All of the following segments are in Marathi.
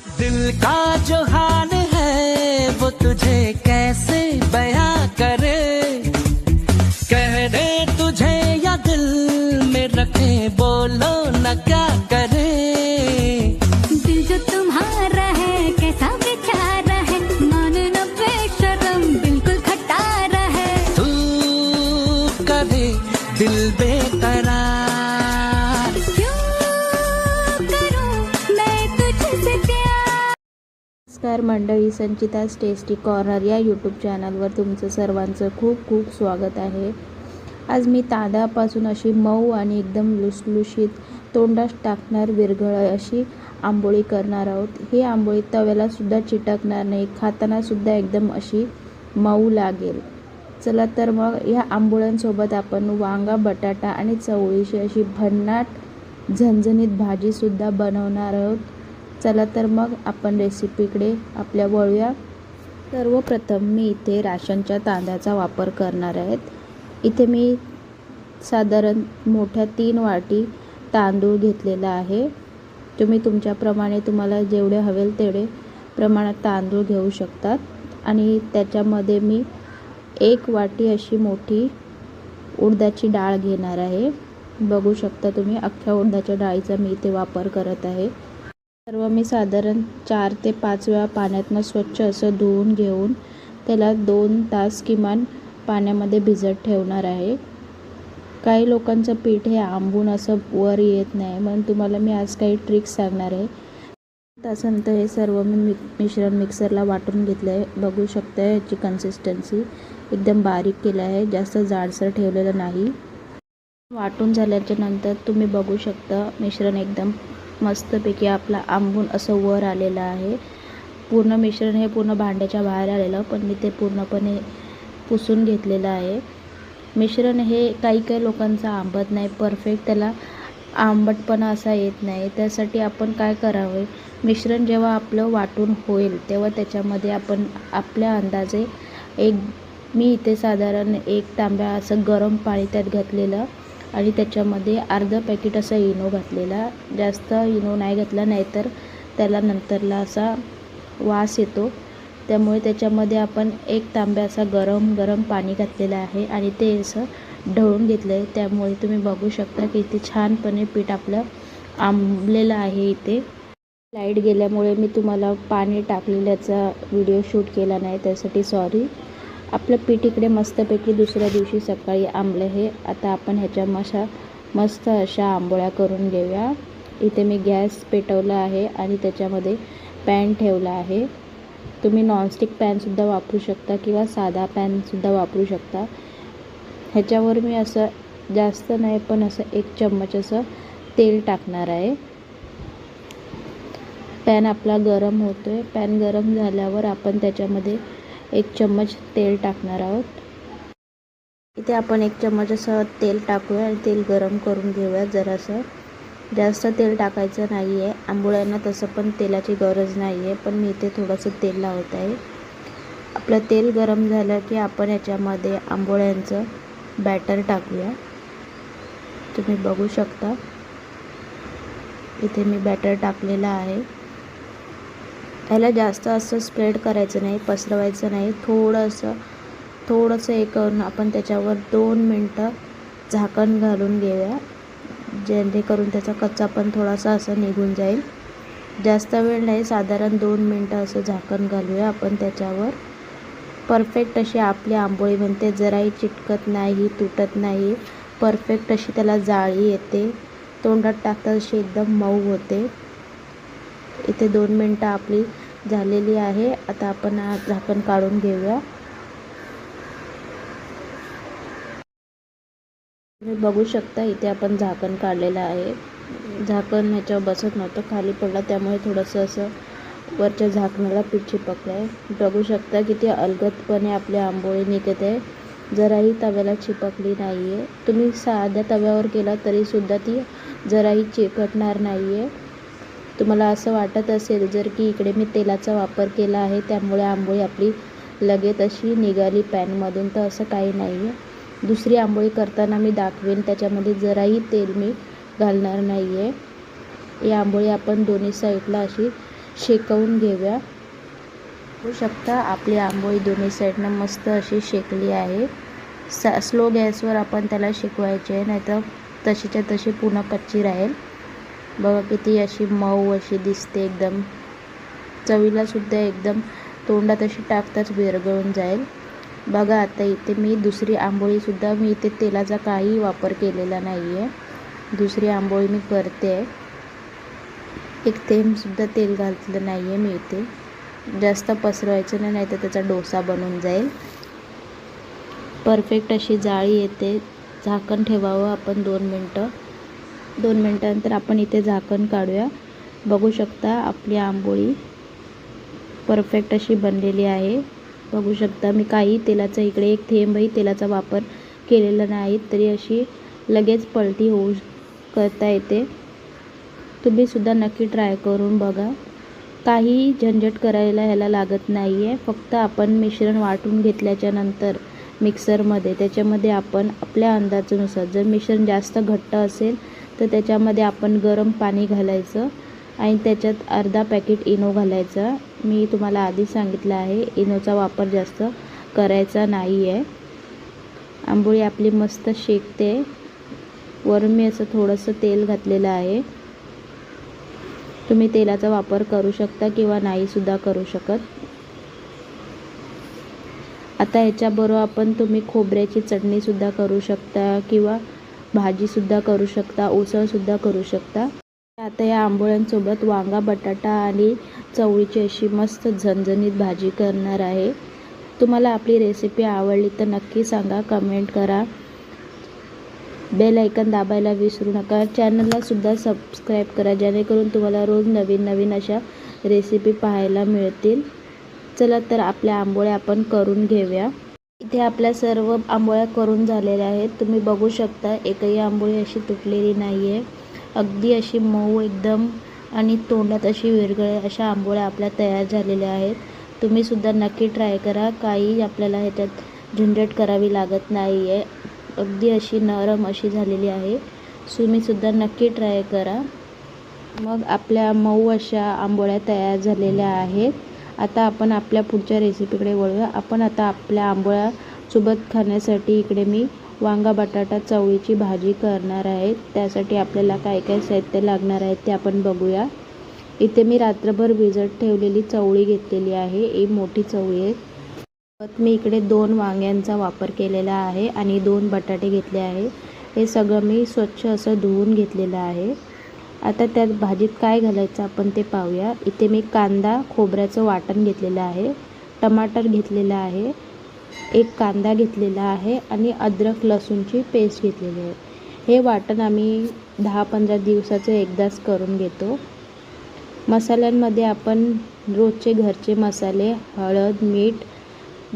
दिल का जो हाल है वो तुझे कैसे बयां करे, कह दे तुझे या दिल में रखे, बोलो न क्या करे। दिल जो तुम्हारा है कैसा बेचारा है, मानना बेशरम बिल्कुल खटारा है। तू करे दिल बेकरार, क्यों करूं मैं तुझसे प्यार। नमस्कार मंडळी, संचिता's टेस्टी कॉर्नर या यूट्यूब चॅनलवर तुमचं सर्वांचं खूप खूप स्वागत आहे। आज मी तांदळापासून अशी मऊ आणि एकदम लुसलुशीत, तोंडात टाकणार विरघळ अशी आंबोळी करणार आहोत। ही आंबोळी तव्याला सुद्धा चिटकणार नाही, खाताना सुद्धा एकदम अशी मऊ लागेल। चला तर मग ह्या आंबोळ्यांसोबत आपण वांगा, बटाटा आणि चवळीची अशी भन्नाट झणझणीत भाजीसुद्धा बनवणार आहोत। चला तर मग आपण रेसिपीकडे आपल्या वळूया। सर्वप्रथम मी इथे राशनच्या तांदळाचा वापर करणार आहे। इथे मी साधारण मोठ्या 3 वाटी तांदूळ घेतलेला आहे। तुम्ही तुमच्याप्रमाणे तुम्हाला जेवढे हवेल तेवढे प्रमाणात तांदूळ घेऊ शकतात। आणि त्याच्यामध्ये मी 1 वाटी अशी मोठी उडदाची डाळ घेणार आहे। बघू शकता तुम्ही, अख्ख्या उडदाच्या डाळीचा मी इथे वापर करत आहे। सर्व मी साधारण 4 ते 5 वेळा पाण्यातनं स्वच्छ असं धुवून घेऊन त्याला 2 तास किमान पाण्यामध्ये भिजत ठेवणार आहे। काही लोकांचं पीठ हे आंबून असं वर येत नाही, म्हणून तुम्हाला मी आज काही ट्रिक्स सांगणार आहे। त्यानंतर हे सर्व मी मिश्रण मिक्सरला वाटून घेतलं आहे। बघू शकता याची कन्सिस्टन्सी एकदम बारीक केलं आहे, जास्त जाडसर ठेवलेलं नाही। वाटून झाल्याच्या नंतर तुम्ही बघू शकता मिश्रण एकदम मस्तपैकी आपला आंबून असं वर आलेलं आहे। पूर्ण मिश्रण हे पूर्ण भांड्याच्या बाहेर आलेलं, पण मी ते पूर्णपणे पुसून घेतलेलं आहे। मिश्रण हे काही लोकांचं आंबत नाही, परफेक्ट त्याला आंबटपणा असा येत नाही। त्यासाठी आपण काय करावे, मिश्रण जेव्हा आपलं वाटून होईल तेव्हा त्याच्यामध्ये आपण आपल्या अंदाजे मी इथे साधारण 1 तांब्या असं गरम पाणी त्यात घातलेलं आणि त्याच्यामध्ये अर्ध पॅकेट असं इनो घातलेला। जास्त इनो नाही घातला, नाहीतर त्याला नंतरला असा वास येतो। त्यामुळे त्याच्यामध्ये आपण 1 तांब्या असा गरम पाणी घातलेलं आहे आणि ते असं ढवळून घेतलं आहे। त्यामुळे तुम्ही बघू शकता की इथे छानपणे पीठ आपलं आंबलेलं आहे। इथे लाईट गेल्यामुळे मी तुम्हाला पाणी टाकलेल्याचा व्हिडिओ शूट केला नाही, त्यासाठी सॉरी। आपलं पीठ इकडे मस्तपैकी दुसऱ्या दिवशी सकाळी आंबलं आहे। आता आपण ह्याच्या मस्त अशा आंबोळ्या करून घेऊया। इथे मी गॅस पेटवला आहे आणि त्याच्यामध्ये पॅन ठेवला आहे। तुम्ही नॉनस्टिक पॅनसुद्धा वापरू शकता किंवा साधा पॅनसुद्धा वापरू शकता। ह्याच्यावर मी असं जास्त नाही पण असं 1 चम्मच असं तेल टाकणार आहे। पॅन आपला गरम होतोय। पॅन गरम झाल्यावर आपण त्याच्यामध्ये 1 चम्मच तेल टाकणार आहोत। इथे आपण 1 चम्मच असं तेल टाकूया आणि तेल गरम करून घेऊया जरासं। जास्त तेल टाकायचं नाही आहे, आंबोळ्यांना तसं पण तेलाची गरज नाही आहे, पण मी इथे थोडंसं तेल लावत आहे। आपलं तेल गरम झालं की आपण याच्यामध्ये आंबोळ्यांचं बॅटर टाकूया। तुम्ही बघू शकता इथे मी बॅटर टाकलेलं आहे। याला जास्त असं स्प्रेड करायचं नाही, पसरवायचं नाही, थोडंसं हे करून आपण त्याच्यावर 2 मिनटं झाकण घालून घेऊया, जेणेकरून त्याचा कच्चापण थोडासा असं निघून जाईल। जास्त वेळ नाही, साधारण 2 मिनटं असं झाकण घालूया आपण त्याच्यावर। परफेक्ट अशी आपली आंबोळी बनते, जराही चिटकत नाही, तुटत नाही, परफेक्ट अशी त्याला जाळी येते, तोंडात टाकता अशी एकदम मऊ होते। इथे 2 मिनटं आपली झालेली आहे। आता आपण झाकण काढून घेऊया। तुम्ही बघू शकता इथे आपण झाकण काढलेलं आहे। झाकण ह्याच्यावर बसत नव्हतं, खाली पडला, त्यामुळे थोडंसं असं वरच्या झाकणाला पीठ चिपकलं आहे। बघू शकता किती अलगदपणे आपली आंबोळी निघत आहे, जराही तव्याला चिपकली नाही आहे। तुम्ही साध्या तव्यावर केला तरीसुद्धा ती जराही चिकटणार नाही आहे। तुम्हाला असं वाटत असेल जर की इकडे मी तेलाचा वापर केला आहे त्यामुळे आंबोळी आपली लगेच अशी निघाली पॅनमधून, तर असं काही नाही आहे। दुसरी आंबोळी करताना मी दाखवेन, त्याच्यामध्ये जराही तेल मी घालणार नाही आहे। ही आंबोळी आपण दोन्ही साईडला अशी शेकवून घेऊया. बघू शकता आपली आंबोळी दोन्ही साईडनं मस्त अशी शेकली आहे. स्लो गॅसवर आपण त्याला शेकवायचे आहे, नाहीतर तशीच्या तशी पुन्हा कच्ची राहील. बघा किती अशी मऊ अशी दिसते, एकदम चवीला सुद्धा एकदम तोंडात अशी टाकताच विरघळून जाईल. बघा आता इथे मी दुसरी आंबोळीसुद्धा मी इथे तेलाचा काही वापर केलेला नाही आहे. दुसरी आंबोळी मी करते आहे. एक थेंबसुद्धा तेल घातलं नाही आहे मी इथे. जास्त पसरवायचं नाही, नाहीतर त्याचा डोसा बनून जाईल. परफेक्ट अशी जाळी येते. झाकण ठेवावं आपण 2 मिनटं. 2 मिनटानंतर आपण इथे झाकण काढूया. बघू शकता आपली आंबोळी परफेक्ट अशी बनलेली आहे. बघू शकता मी काही तेलाचा इकडे एक थेंबही तेलाचा वापर केलेला नाही, तरी अशी लगेच पलटी होऊ करता येते. तुम्ही सुद्धा नक्की ट्राय करून बघा. काही झंझट करायला ह्याला लागत नाही आहे. फक्त आपण मिश्रण वाटून घेतल्याच्या नंतर मिक्सरमध्ये त्याच्यामध्ये आपण आपल्या अंदाजानुसार, जर मिश्रण जास्त घट्ट असेल तर त्याच्यामध्ये आपण गरम पाणी घालायचं आणि त्याच्यात अर्धा पॅकेट इनो घालायचा. मी तुम्हाला आधी सांगितलं आहे इनोचा वापर जास्त करायचा नाही आहे. आंबोळी आपली मस्त शेकते. वरून मी असं थोडंसं तेल घातलेलं आहे. तुम्ही तेलाचा वापर करू शकता किंवा नाही सुद्धा करू शकत. आता ह्याच्याबरोबर आपण तुम्ही खोबऱ्याची चटणीसुद्धा करू शकता किंवा भाजीसुद्धा करू शकता, उसळसुद्धा करू शकता. आता या आंबोळ्यांसोबत वांगा, बटाटा आणि चवळीची अशी मस्त झणझणीत भाजी करणार आहे. तुम्हाला आपली रेसिपी आवडली तर नक्की सांगा, कमेंट करा. बेल आयकन दाबायला विसरू नका. चॅनलला सुद्धा सबस्क्राईब करा, जेणेकरून तुम्हाला रोज नवीन नवीन अशा रेसिपी पाहायला मिळतील. चला तर आपल्या आंबोळ्या आपण करून घेऊया. इथे आपल्या सर्व आंबोळ्या करून झालेल्या आहेत. तुम्ही बघू शकता एकही आंबोळी अशी तुटलेली नाही आहे. अगदी अशी मऊ एकदम आणि तोंडात अशी विरघळेल अशा आंबोळ्या आपल्या तयार झालेल्या आहेत. तुम्ही सुद्धा नक्की ट्राय करा. काही आपल्याला ह्याच्यात झंझट करावी लागत नाही आहे. अगदी अशी नरम अशी झालेली आहे. तुम्हीसुद्धा नक्की ट्राय करा. मग आपल्या मऊ अशा आंबोळ्या तयार झालेल्या आहेत. आता आपण आपल्या पुढच्या रेसिपीकडे वळूया. आपण आता आपल्या आंबोळ्यासोबत खाण्यासाठी इकडे मी वांगा, बटाटा, चवळीची भाजी करणार आहे. त्यासाठी आपल्याला काय काय साहित्य लागणार आहे ते आपण बघूया. इथे मी रात्रभर भिजत ठेवलेली चवळी घेतलेली आहे. ही मोठी चवळी आहे. मी इकडे 2 वांग्यांचा वापर केलेला आहे आणि 2 बटाटे घेतले आहे. हे सगळं मी स्वच्छ असं धुवून घेतलेलं आहे. आता त्यात भाजीत काय घालायचं आपण ते पाहूया. इथे मी कांदा, खोबऱ्याचं वाटण घेतलेलं आहे, टमाटर घेतलेलं आहे, एक कांदा घेतलेला आहे आणि अद्रक लसूणची पेस्ट घेतलेली आहे. हे वाटण आम्ही 10-15 दिवसाचं एकदाच करून घेतो. मसाल्यांमध्ये आपण रोजचे घरचे मसाले, हळद, मीठ,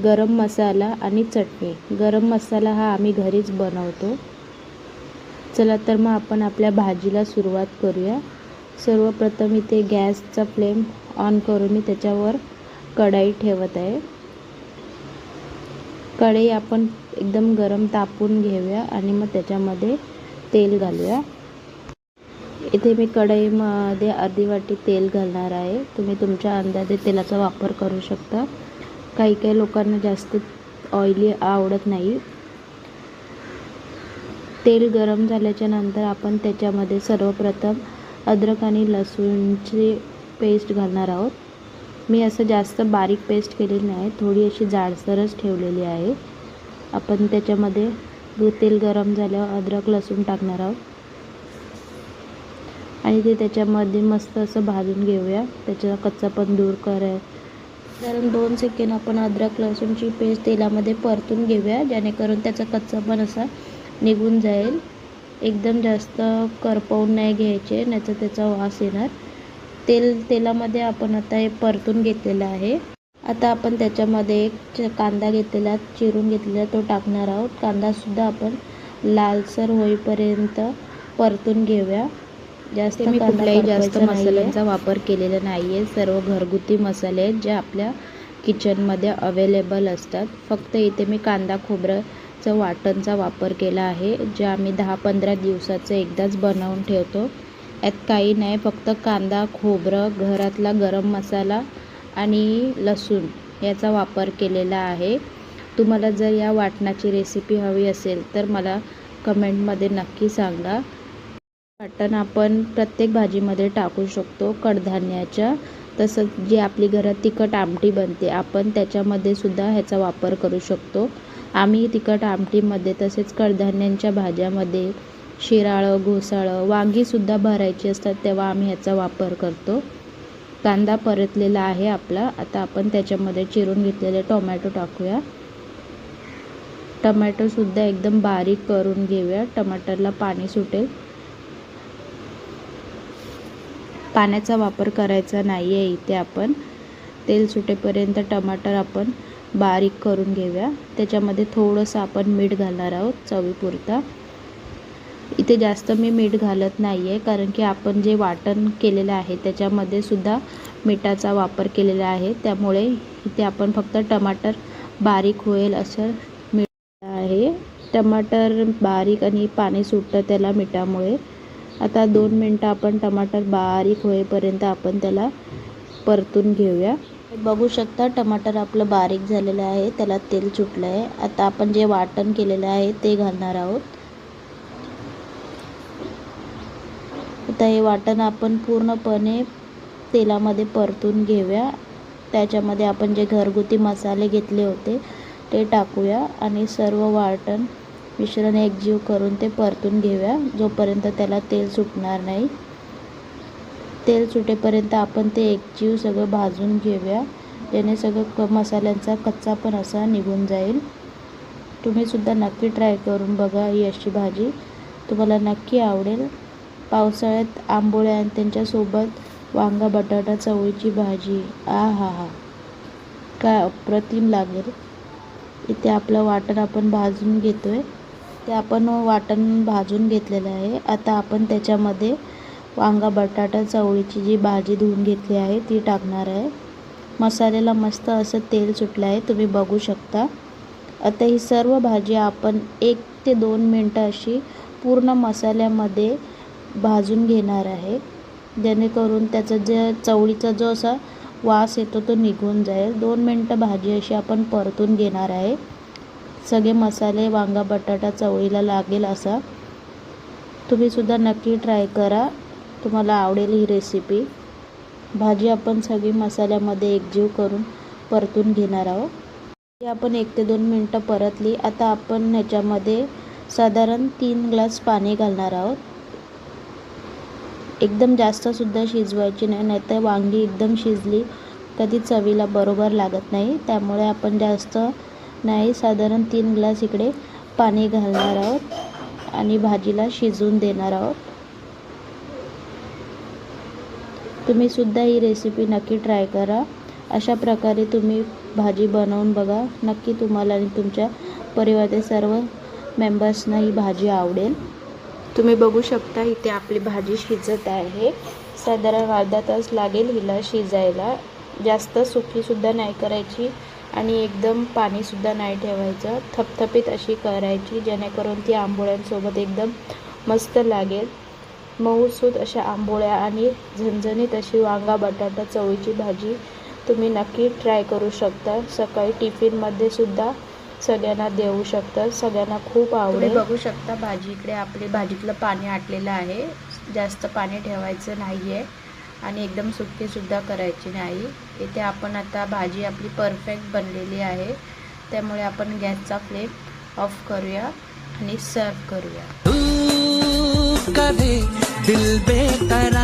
गरम मसाला आणि चटणी. गरम मसाला हा आम्ही घरीच बनवतो. चला तर मग आपण आपल्या भाजीला सुरुवात करूया. सर्वप्रथम इथे गॅसचा फ्लेम ऑन करून मी त्याच्यावर कढई ठेवत आहे. कढई आपण एकदम गरम तापून घेऊया आणि मग त्याच्यामध्ये तेल घालूया. इथे मी कढईमध्ये अर्धी वाटी तेल घालणार आहे. तुम्ही तुमच्या अंदाजे तेलाचा वापर करू शकता. काही काही लोकांना जास्त ऑइली आवडत नाही. तेल गरम झाल्याच्या नंतर आपण त्याच्यामध्ये सर्वप्रथम अद्रक आणि लसूणची पेस्ट घालणार आहोत. मी असं जास्त बारीक पेस्ट केलेली नाही, थोडी अशी जाडसरच ठेवलेली आहे. आपण त्याच्यामध्ये तेल गरम झाल्यावर अद्रक लसूण टाकणार आहोत आणि ते त्याच्यामध्ये मस्त असं भाजून घेऊया. त्याचा कच्चापण दूर कारण 2 सेकंद आपण अद्रक लसूणची पेस्ट तेलामध्ये परतून घेऊया, जेणेकरून त्याचा कच्चापण असा निघून जाईल. एकदम जास्त करपवून नाही घ्यायचे, नाहीतर त्याचा वास येणार. तेलामध्ये आपण आता हे परतून घेतलेलं आहे. आता आपण त्याच्यामध्ये एक कांदा घेतलेला, चिरून घेतलेला तो टाकणार आहोत. कांदासुद्धा आपण लालसर होईपर्यंत परतून घेऊया. मी कुठल्याही जास्त मसाल्यांचा वापर केलेला नाही आहे. सर्व घरगुती मसाले आहेत जे आपल्या किचनमध्ये अवेलेबल असतात. फक्त इथे मी कांदा खोबऱ्याचं वाटणचा वापर केला आहे, जे आम्ही 10-15 दिवसाचं एकदाच बनवून ठेवतो. यात काही नाही, फक्त कांदा, खोबरं, घरातला गरम मसाला आणि लसूण याचा वापर केलेला आहे. तुम्हाला जर या वाटणाची रेसिपी हवी असेल तर मला कमेंटमध्ये नक्की सांगा. वाटण आपण प्रत्येक भाजीमध्ये टाकू शकतो कडधान्याच्या. तसंच जी आपली घरात तिखट आमटी बनते आपण त्याच्यामध्ये सुद्धा ह्याचा वापर करू शकतो. आम्ही तिखट आमटीमध्ये तसेच कडधान्यांच्या भाज्यामध्ये शिराळं, घोसाळं, वांगीसुद्धा भरायची असतात तेव्हा आम्ही ह्याचा वापर करतो. कांदा परतलेला आहे आपला. आता आपण त्याच्यामध्ये चिरून घेतलेले टोमॅटो टाकूया. टोमॅटोसुद्धा एकदम बारीक करून घेऊया. टमाटरला पाणी सुटेल. पाण्याचा वापर करायचा नाही आहे इथे. आपण तेल सुटेपर्यंत टमाटर आपण बारीक करून घेऊया. त्याच्यामध्ये थोडंसं आपण मीठ घालणार आहोत चवीपुरता. इथे जास्त मी मीठ घालत नाही आहे कारण की आपण जे वाटण केलेलं आहे त्याच्यामध्ये सुद्धा मिठाचा वापर केलेला आहे. त्यामुळे इथे आपण फक्त टमाटर बारीक होईल असं मीठ आहे. टमाटर बारीक आणि पाणी सुटतं त्याला मिठामुळे. आता 2 मिनटं आपण टमाटर बारीक होईपर्यंत आपण त्याला परतून घेऊया. बघू शकता टमाटर आपलं बारीक झालेलं आहे, त्याला तेल सुटलं आहे. आता आपण जे वाटण केलेलं आहे ते घालणार आहोत. आता हे वाटण आपण पूर्णपणे तेलामध्ये परतून घेऊया. त्याच्यामध्ये आपण जे घरगुती मसाले घेतले होते ते टाकूया आणि सर्व वाटण मिश्रण एकजीव करून ते परतून घेऊया जोपर्यंत त्याला तेल सुटणार नाही. तेल सुटेपर्यंत आपण ते एकजीव सगळं भाजून घेऊया, ज्याने सगळं मसाल्यांचा कच्चापण असा निघून जाईल. तुम्ही सुद्धा नक्की ट्राय करून बघा. ही अशी भाजी तुम्हाला नक्की आवडेल. पावसाळ्यात आंबोळ्या आणि त्यांच्यासोबत वांगा बटाटा चवळीची भाजी, आहा, काय अप्रतिम लागेल. इथे आपलं वाटण आपण भाजून घेतोय. ते आपण वाटण भाजून घेतलेलं आहे. आता आपण त्याच्यामध्ये वांगा बटाटा चवळीची जी भाजी धुवून घेतली आहे ती टाकणार आहे. मसाल्याला मस्त असं तेल सुटलं आहे, तुम्ही बघू शकता. आता ही सर्व भाजी आपण 1 ते 2 मिनटं अशी पूर्ण मसाल्यामध्ये भाजून घेणार आहे, जेणेकरून त्याचा जे चवळीचा जो असा वास येतो तो निघून जाईल. 2 मिनटं भाजी अशी आपण परतून घेणार आहे. सगळे मसाले वांगा बटाटा चवळीला लागेल असा. तुम्ही सुद्धा नक्की ट्राय करा, तुम्हाला आवडेल ही रेसिपी. भाजी आपण सगळी मसाल्यामध्ये एकजीव करून परतून घेणार आहोत. ही आपण 1 ते 2 मिनटं परतली. आता आपण ह्याच्यामध्ये साधारण 3 ग्लास पाणी घालणार आहोत. एकदम जास्तसुद्धा शिजवायची नाही, नाहीतर वांगी एकदम शिजली कधी चवीला बरोबर लागत नाही. त्यामुळे आपण जास्त नाही, साधारण 3 ग्लास इकडे पाणी घालणार आहोत आणि भाजीला शिजवून देणार आहोत. तुम्ही सुद्धा ही रेसिपी नक्की ट्राय करा. अशा प्रकारे तुम्ही भाजी बनवून बघा. नक्की तुम्हाला आणि तुमच्या परिवारातील सर्व मेंबर्सना ही भाजी आवडेल. तुम्ही बघू शकता इथे आपली भाजी शिजत आहे. साधारण अर्धा तास लागेल हिला शिजायला. जास्त सुकीसुद्धा नाही करायची आणि एकदम पाणीसुद्धा नाही ठेवायचं. थपथपीत अशी करायची जेणेकरून ती आंबोळ्यांसोबत एकदम मस्त लागेल. मऊसूत अशा आंबोळ्या आणि झणझणीत अशी वांगा बटाटा चवळीची भाजी तुम्ही नक्की ट्राय करू शकता. सकाळी टिफिनमध्ये सुद्धा सगळ्यांना देऊ शकता, सगळ्यांना खूप आवडेल. बघू शकता भाजी इकडे आपली भाजीतलं पाणी आटलेलं आहे. जास्त पाणी ठेवायचं नाही आहे आणि एकदम सुकीसुद्धा करायची नाही. इथे आपण आता भाजी आपली परफेक्ट बनलेली आहे, त्यामुळे आपण गॅसचा फ्लेम ऑफ करूया आणि सर्व करूया. कभी दिल बेकरार